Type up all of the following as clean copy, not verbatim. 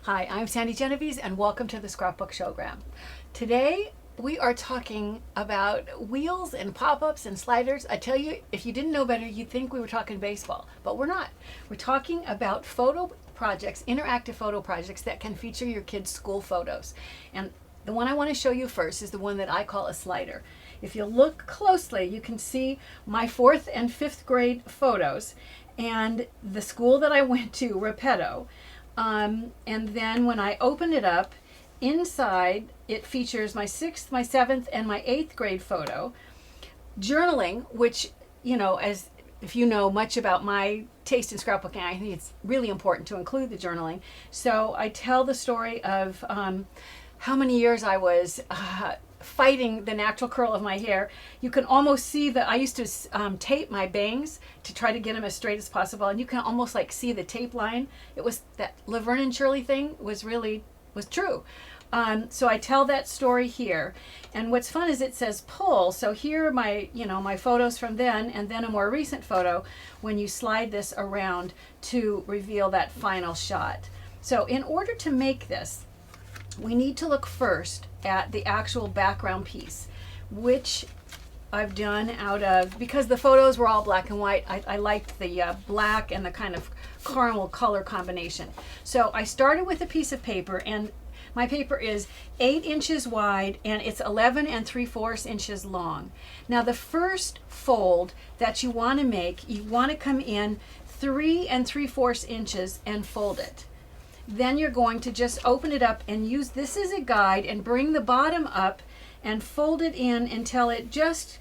Hi, I'm Sandi Genovese and welcome to the Scrapbook Showgram. Today we are talking about wheels and pop-ups and sliders. I tell you, if you didn't know better, you'd think we were talking baseball, but we're not. We're talking about photo projects, interactive photo projects that can feature your kids' school photos. And the one I want to show you first is the one that I call a slider. If you look closely, you can see my 4th and 5th grade photos and the school that I went to, Repetto. And then when I open it up, inside it features my 6th, my 7th, and my 8th grade photo. Journaling, which, as if you know much about my taste in scrapbooking, I think it's really important to include the journaling. So I tell the story of how many years I was fighting the natural curl of my hair. You can almost see that I used to tape my bangs to try to get them as straight as possible, and you can almost see the tape line. It was that Laverne and Shirley thing was true. So I tell that story here, and what's fun is it says pull. So here are my my photos from then, and then a more recent photo when you slide this around to reveal that final shot. So in order to make this, we need to look first at the actual background piece, which I've done out of, because the photos were all black and white, I liked the black and the kind of caramel color combination. So I started with a piece of paper, and my paper is 8 inches wide and it's 11 3/4 inches long. Now the first fold that you want to make, you want to come in 3 3/4 inches and fold it. Then you're going to just open it up and use this as a guide and bring the bottom up and fold it in until it just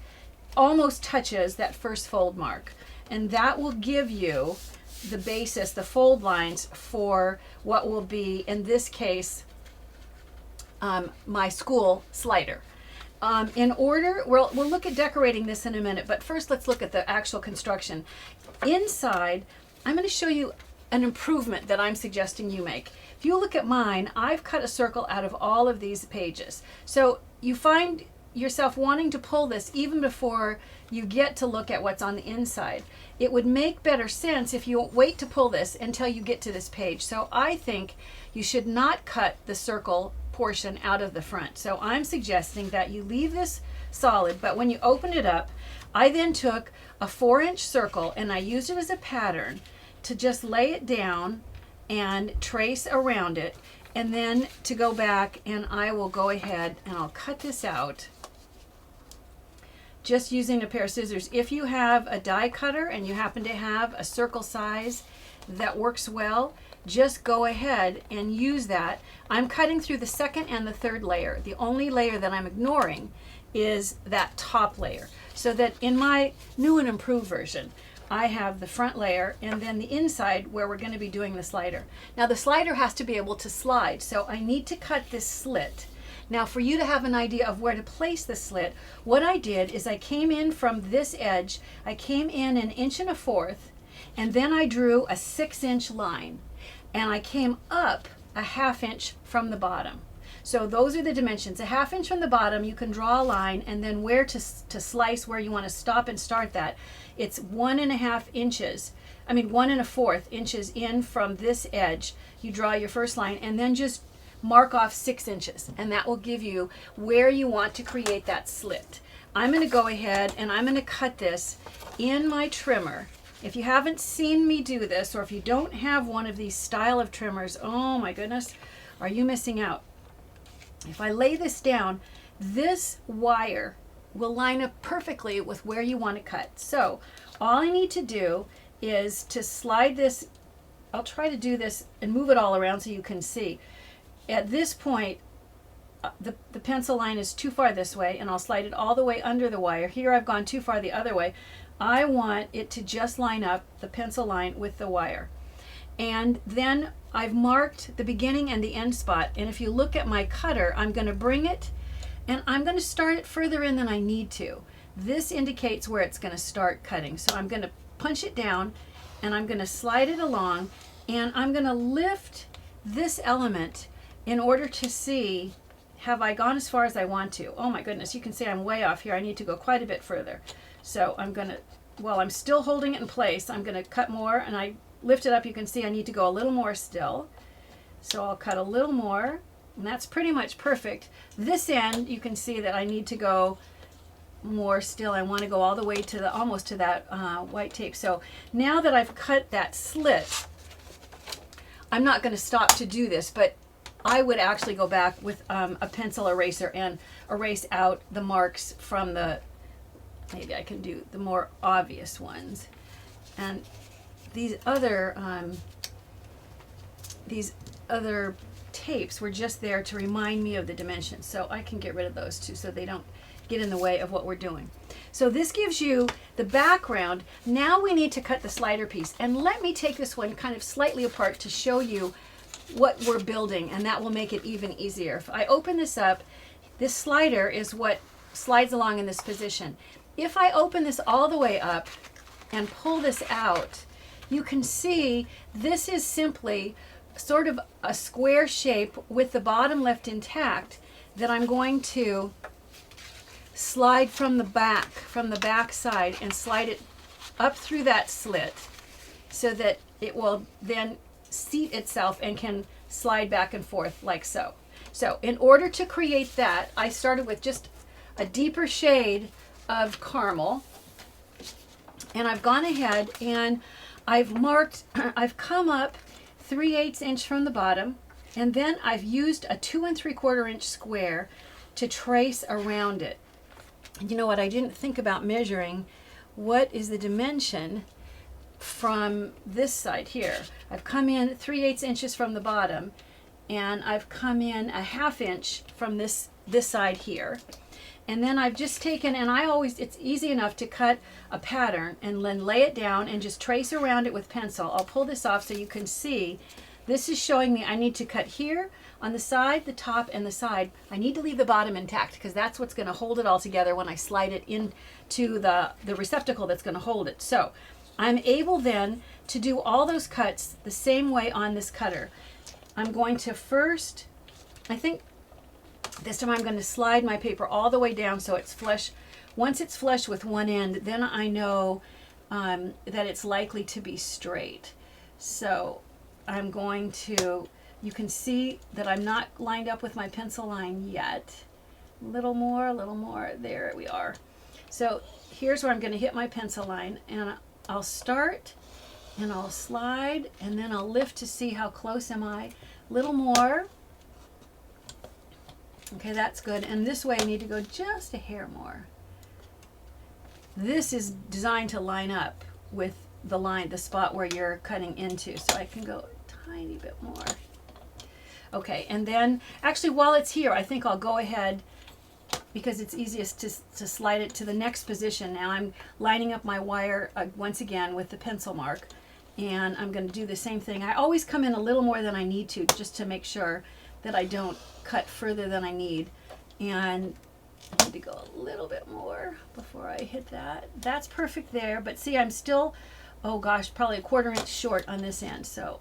almost touches that first fold mark. And that will give you the basis, the fold lines for what will be, in this case, my school slider. In order, we'll look at decorating this in a minute, but first let's look at the actual construction. Inside, I'm going to show you an improvement that I'm suggesting you make. If you look at mine, I've cut a circle out of all of these pages. So you find yourself wanting to pull this even before you get to look at what's on the inside. It would make better sense if you wait to pull this until you get to this page. So I think you should not cut the circle portion out of the front. So I'm suggesting that you leave this solid, but when you open it up, I then took a 4-inch circle and I used it as a pattern to just lay it down and trace around it, and then to go back, and I will go ahead and I'll cut this out just using a pair of scissors. If you have a die cutter and you happen to have a circle size that works well, just go ahead and use that. I'm cutting through the 2nd and the 3rd layer. The only layer that I'm ignoring is that top layer, so that in my new and improved version, I have the front layer and then the inside where we're going to be doing the slider. Now the slider has to be able to slide, so I need to cut this slit. Now for you to have an idea of where to place the slit, what I did is I came in from this edge, I came in 1 1/4 inches, and then I drew a 6-inch line, and I came up a 1/2 inch from the bottom. So those are the dimensions. A 1/2 inch from the bottom, you can draw a line, and then where to slice, where you want to stop and start that. It's 1 1/4 inches. 1 1/4 inches in from this edge. You draw your first line, and then just mark off 6 inches, and that will give you where you want to create that slit. I'm going to go ahead and I'm going to cut this in my trimmer. If you haven't seen me do this, or if you don't have one of these style of trimmers, oh my goodness, are you missing out? If I lay this down, this wire will line up perfectly with where you want to cut. So all I need to do is to slide this. I'll try to do this and move it all around so you can see. At this point, the pencil line is too far this way, and I'll slide it all the way under the wire. Here I've gone too far the other way. I want it to just line up, the pencil line, with the wire. And then I've marked the beginning and the end spot, and if you look at my cutter, I'm going to bring it and I'm going to start it further in than I need to. This indicates where it's going to start cutting. So I'm going to punch it down and I'm going to slide it along, and I'm going to lift this element in order to see, have I gone as far as I want to? Oh my goodness, you can see I'm way off here. I need to go quite a bit further. So I'm going to, while I'm still holding it in place, I'm going to cut more, and I lift it up. You can see I need to go a little more still. So I'll cut a little more, and that's pretty much perfect. This end, you can see that I need to go more still. I want to go all the way to the almost to that white tape. So now that I've cut that slit, I'm not going to stop to do this, but I would actually go back with a pencil eraser and erase out the marks from the, maybe I can do the more obvious ones. And these other tapes were just there to remind me of the dimensions. So I can get rid of those too so they don't get in the way of what we're doing. So this gives you the background. Now we need to cut the slider piece. And let me take this one kind of slightly apart to show you what we're building, and that will make it even easier. If I open this up, this slider is what slides along in this position. If I open this all the way up and pull this out, you can see this is simply sort of a square shape with the bottom left intact that I'm going to slide from the back side and slide it up through that slit so that it will then seat itself and can slide back and forth like so. So in order to create that, I started with just a deeper shade of caramel, and I've gone ahead and I've marked, I've come up 3/8 inch from the bottom, and then I've used a 2 3/4 inch square to trace around it. And you know what, I didn't think about measuring what is the dimension from this side here. I've come in 3/8 inches from the bottom, and I've come in a 1/2 inch from this side here. And then I've just taken, and it's easy enough to cut a pattern and then lay it down and just trace around it with pencil. I'll pull this off so you can see. This is showing me I need to cut here on the side, the top, and the side. I need to leave the bottom intact because that's what's going to hold it all together when I slide it into the receptacle that's going to hold it. So I'm able then to do all those cuts the same way on this cutter. I'm going to first, I think this time I'm going to slide my paper all the way down so it's flush. Once it's flush with one end, then I know that it's likely to be straight. So I'm going to, you can see that I'm not lined up with my pencil line yet. A little more, there we are. So here's where I'm going to hit my pencil line, and I'll start and I'll slide and then I'll lift to see how close am I. Little more. Okay, that's good. And this way I need to go just a hair more. This is designed to line up with the line, the spot where you're cutting into. So I can go a tiny bit more. Okay, and then actually while it's here, I think I'll go ahead, because it's easiest to slide it to the next position. Now I'm lining up my wire once again with the pencil mark, and I'm going to do the same thing. I always come in a little more than I need to, just to make sure that I don't cut further than I need. And I need to go a little bit more before I hit that. That's perfect there, but see, I'm still, oh gosh, probably a 1/4 inch short on this end, so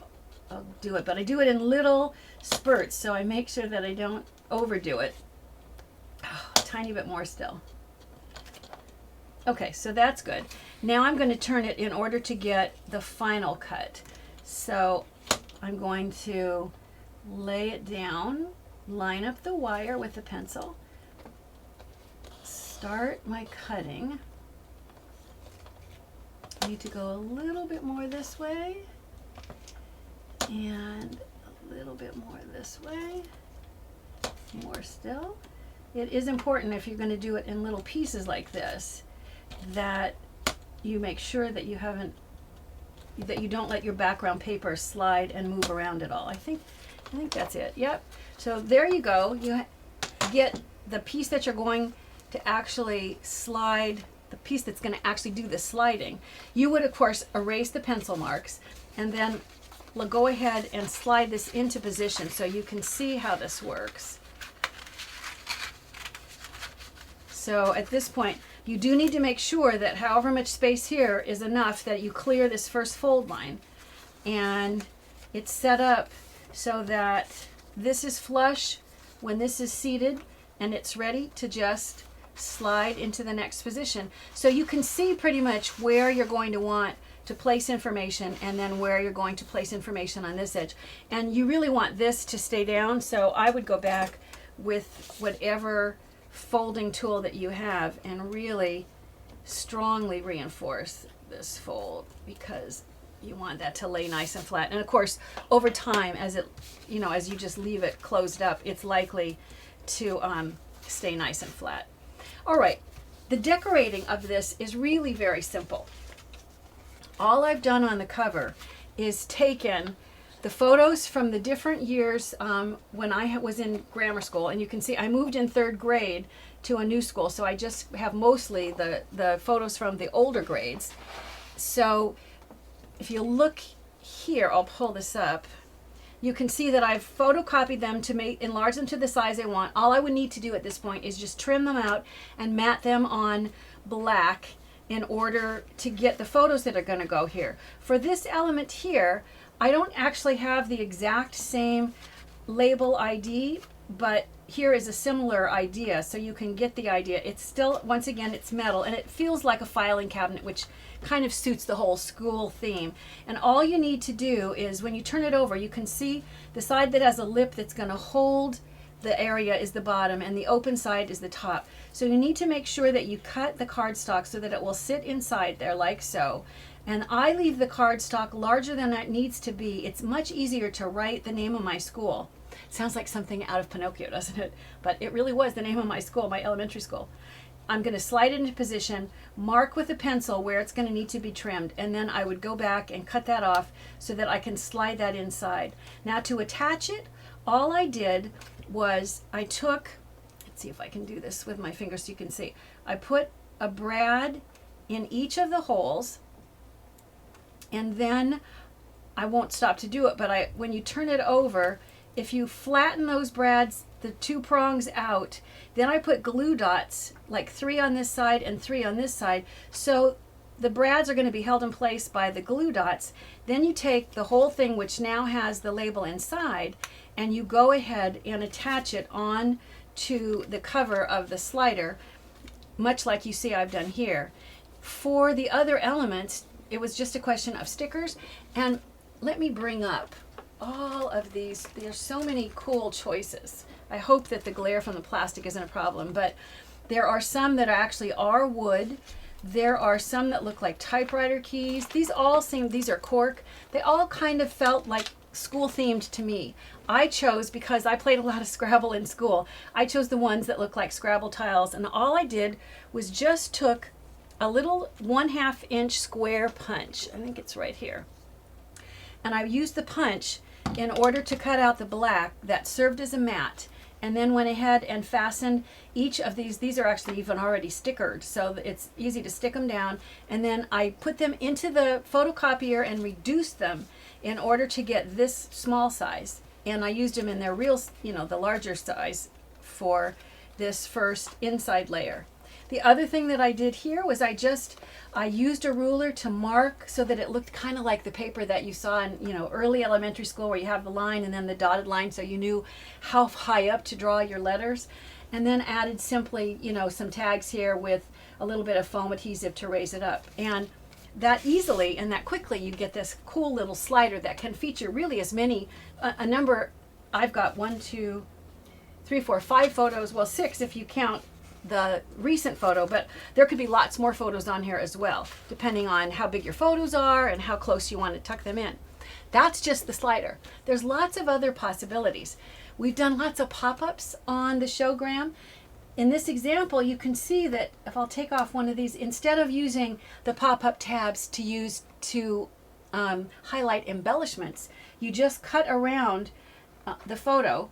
I'll do it. But I do it in little spurts, so I make sure that I don't overdo it. Oh, a tiny bit more still. Okay, so that's good. Now I'm going to turn it in order to get the final cut. So I'm going to lay it down, line up the wire with the pencil, start my cutting. I need to go a little bit more this way and a little bit more this way, more still. It is important, if you're going to do it in little pieces like this, that you make sure that you don't let your background paper slide and move around at all. I think that's it. Yep. So there you go. You get the piece that you're going to actually slide, the piece that's going to actually do the sliding. You would, of course, erase the pencil marks and then go ahead and slide this into position so you can see how this works. So at this point, you do need to make sure that however much space here is enough that you clear this first fold line. And it's set up so that this is flush when this is seated, and it's ready to just slide into the next position. So you can see pretty much where you're going to want to place information, and then where you're going to place information on this edge. And you really want this to stay down, so I would go back with whatever folding tool that you have and really strongly reinforce this fold, because you want that to lay nice and flat. And of course, over time, as it, as you just leave it closed up, it's likely to stay nice and flat. All right, the decorating of this is really very simple. All I've done on the cover is taken the photos from the different years when I was in grammar school, and you can see I moved in 3rd grade to a new school, so I just have mostly the photos from the older grades. So if you look here, I'll pull this up, you can see that I've photocopied them to enlarge them to the size I want. All I would need to do at this point is just trim them out and mat them on black in order to get the photos that are going to go here. For this element here, I don't actually have the exact same label ID, but here is a similar idea, so you can get the idea. It's still, once again, it's metal, and it feels like a filing cabinet, which kind of suits the whole school theme. And all you need to do is, when you turn it over, you can see the side that has a lip that's going to hold the area is the bottom, and the open side is the top. So you need to make sure that you cut the cardstock so that it will sit inside there like so. And I leave the cardstock larger than it needs to be. It's much easier to write the name of my school. Sounds like something out of Pinocchio, doesn't it? But it really was the name of my school, my elementary school. I'm going to slide it into position, mark with a pencil where it's going to need to be trimmed, and then I would go back and cut that off so that I can slide that inside. Now to attach it, all I did was I took, let's see if I can do this with my fingers so you can see. I put a brad in each of the holes, and then I won't stop to do it, but when you turn it over, if you flatten those brads, the 2 prongs out, then I put glue dots, like 3 on this side and 3 on this side, so the brads are going to be held in place by the glue dots. Then you take the whole thing, which now has the label inside, and you go ahead and attach it on to the cover of the slider, much like you see I've done here. For the other elements, it was just a question of stickers. And let me bring up all of these. There's so many cool choices. I hope that the glare from the plastic isn't a problem, but there are some that actually are wood. There are some that look like typewriter keys. These are cork. They all kind of felt like school themed to me. I chose, because I played a lot of Scrabble in school, I chose the ones that look like Scrabble tiles, and all I did was just took a little 1/2 inch square punch. I think it's right here. And I used the punch in order to cut out the black that served as a mat, and then went ahead and fastened each of these. These are actually even already stickered, so it's easy to stick them down. And then I put them into the photocopier and reduced them in order to get this small size. And I used them in their real, the larger size for this first inside layer. The other thing that I did here was I used a ruler to mark so that it looked kind of like the paper that you saw in, early elementary school, where you have the line and then the dotted line, so you knew how high up to draw your letters. And then added simply, some tags here with a little bit of foam adhesive to raise it up. And that easily and that quickly you get this cool little slider that can feature really as many, a number. I've got 1, 2, 3, 4, 5 photos, well 6 if you count the recent photo, but there could be lots more photos on here as well, depending on how big your photos are and how close you want to tuck them in. That's just the slider. There's lots of other possibilities. We've done lots of pop-ups on the showgram. In this example, you can see that if I'll take off one of these, instead of using the pop-up tabs to use to highlight embellishments, you just cut around the photo,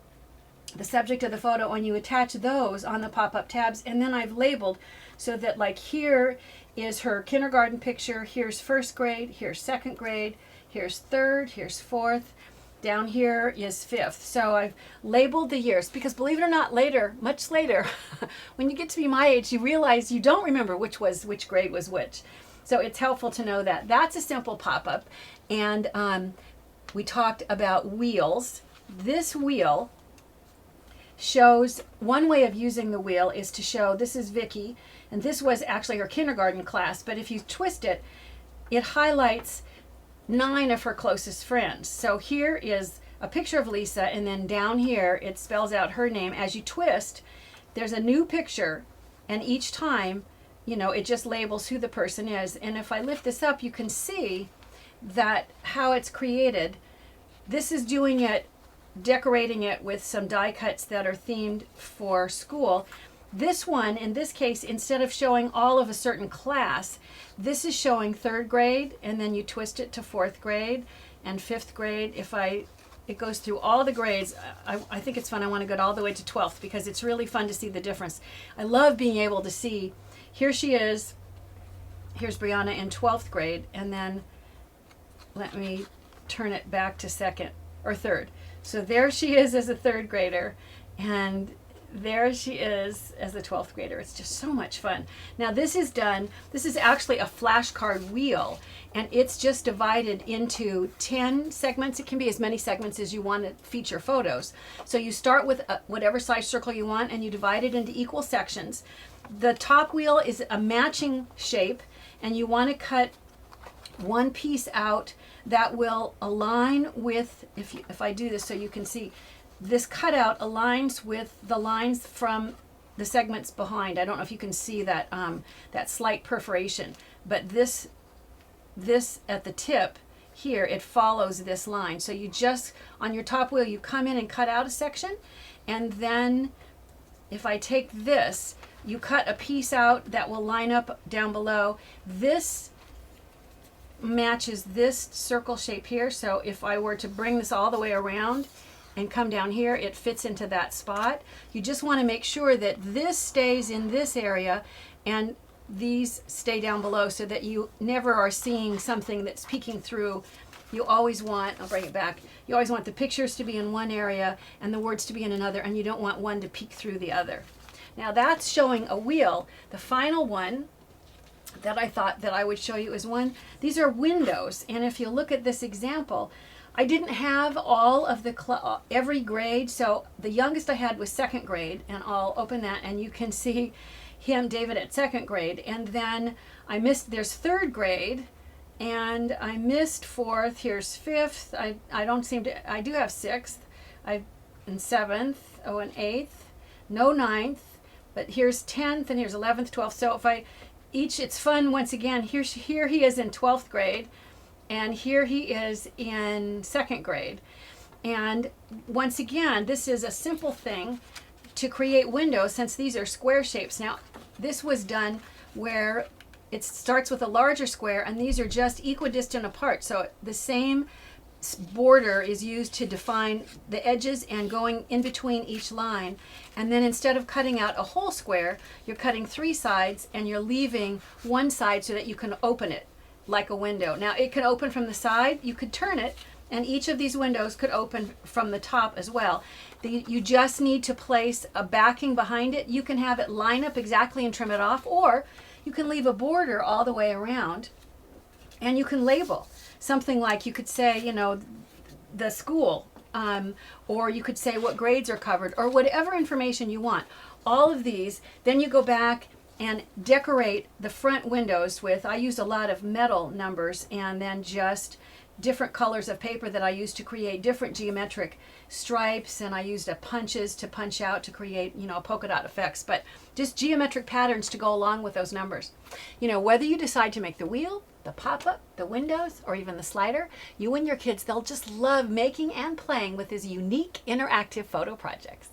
the subject of the photo, and you attach those on the pop-up tabs. And then I've labeled so that, like, here is her kindergarten picture, here's 1st grade, here's 2nd grade, here's 3rd, here's 4th, down here is 5th. So I've labeled the years, because believe it or not, later, much later, when you get to be my age, you realize you don't remember which grade was which. So it's helpful to know that. That's a simple pop-up. And we talked about wheels. This wheel shows, one way of using the wheel is to show, this is Vicky, and this was actually her kindergarten class, but if you twist it, it highlights 9 of her closest friends. So here is a picture of Lisa, and then down here it spells out her name. As you twist, there's a new picture, and each time, you know, it just labels who the person is. And if I lift this up, you can see that how it's created. This is doing it, decorating it with some die cuts that are themed for school. This one, in this case, instead of showing all of a certain class, this is showing 3rd grade, and then you twist it to 4th grade and 5th grade. It goes through all the grades. I think it's fun. I want to go all the way to 12th because it's really fun to see the difference. I love being able to see, here she is, here's Brianna in 12th grade, and then let me turn it back to 2nd or 3rd. So there she is as a 3rd grader, and there she is as a 12th grader. It's just so much fun. Now this is actually a flashcard wheel, and it's just divided into 10 segments. It can be as many segments as you want to feature photos. So you start with whatever size circle you want, and you divide it into equal sections. The top wheel is a matching shape, and you want to cut one piece out that will align with, if I do this so you can see, this cutout aligns with the lines from the segments behind. I don't know if you can see that that slight perforation, but this at the tip here, it follows this line. So you just, on your top wheel, you come in and cut out a section, and then if I take this, you cut a piece out that will line up down below. This matches this circle shape here. So if I were to bring this all the way around and come down here, it fits into that spot. You just want to make sure that this stays in this area and these stay down below so that you never are seeing something that's peeking through. You always want, I'll bring it back, you always want the pictures to be in one area and the words to be in another, and you don't want one to peek through the other. Now that's showing a wheel. The final one that I thought that I would show you is one, these are windows, and if you look at this example, I didn't have all of the every grade, so the youngest I had was 2nd grade, and I'll open that and you can see him, David, at 2nd grade, and then I missed, there's 3rd grade, and I missed 4th, here's 5th, I don't seem to, I do have 6th, and 7th, oh, and 8th, no 9th, but here's 10th, and here's 11th, 12th, so if I, it's fun once again, here he is in 12th grade, and here he is in 2nd grade. And once again, this is a simple thing to create windows since these are square shapes. Now, this was done where it starts with a larger square and these are just equidistant apart. So the same border is used to define the edges and going in between each line. And then instead of cutting out a whole square, you're cutting 3 sides and you're leaving one side so that you can open it like a window. Now it can open from the side, you could turn it, and each of these windows could open from the top as well. You just need to place a backing behind it. You can have it line up exactly and trim it off, or you can leave a border all the way around and you can label something like, you could say, you know, the school, or you could say what grades are covered, or whatever information you want. All of these, then you go back and decorate the front windows with, I used a lot of metal numbers and then just different colors of paper that I used to create different geometric stripes, and I used punches to punch out to create, you know, polka dot effects, but just geometric patterns to go along with those numbers. You know, whether you decide to make the wheel, the pop-up, the windows, or even the slider, you and your kids, they'll just love making and playing with these unique interactive photo projects.